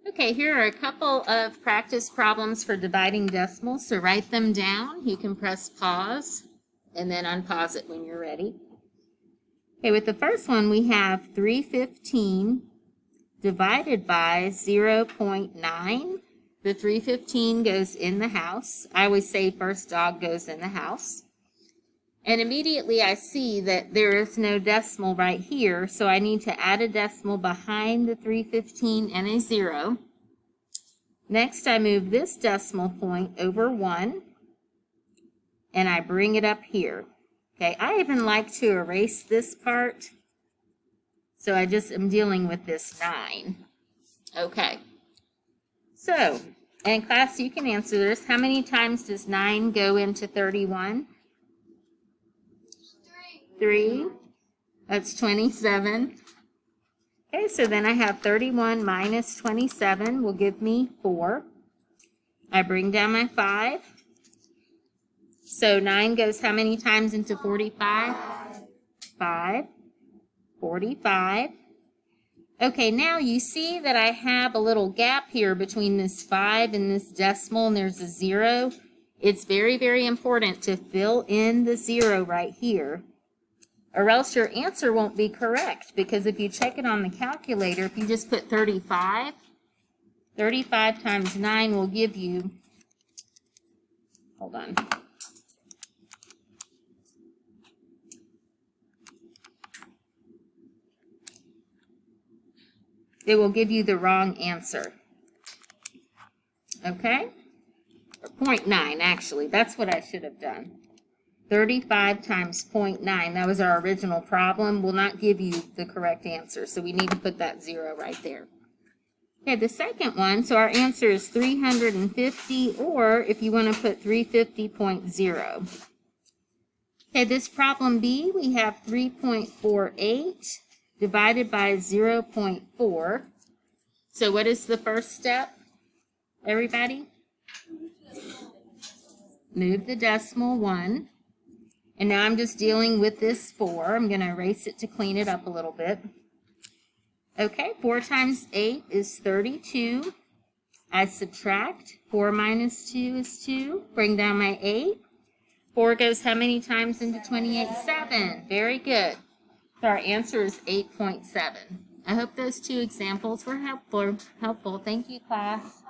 Okay, here are a couple of practice problems for dividing decimals, so write them down. You can press pause and then unpause it when you're ready. Okay, with the first one, we have 315 divided by 0.9. The 315 goes in the house. I always say first dog goes in the house. And immediately I see that there is no decimal right here, so I need to add a decimal behind the 315 and a 0. Next, I move this decimal point over 1, and I bring it up here. Okay, I even like to erase this part, so I just am dealing with this 9. Okay, so, and class, you can answer this. How many times does 9 go into 31? 3. That's 27. Okay, so then I have 31 minus 27 will give me 4. I bring down my 5. So 9 goes how many times into 45? 5. 45. Okay, now you see that I have a little gap here between this 5 and this decimal, and there's a 0. It's very, very important to fill in the 0 right here, or else your answer won't be correct, because if you check it on the calculator, if you just put 35, 35 times 9 will give you, hold on, it will give you the wrong answer. Okay? Or 0.9, actually. That's what I should have done. 35 times 0.9, that was our original problem, will not give you the correct answer. So we need to put that 0 right there. Okay, the second one, so our answer is 350, or if you want to put 350.0. Okay, this problem B, we have 3.48 divided by 0.4. So what is the first step, everybody? Move the decimal 1. And now I'm just dealing with this 4. I'm going to erase it to clean it up a little bit. Okay, 4 times 8 is 32. I subtract. 4 minus 2 is 2. Bring down my 8. 4 goes how many times into 28? 7. Very good. So our answer is 8.7. I hope those two examples were helpful. Thank you, class.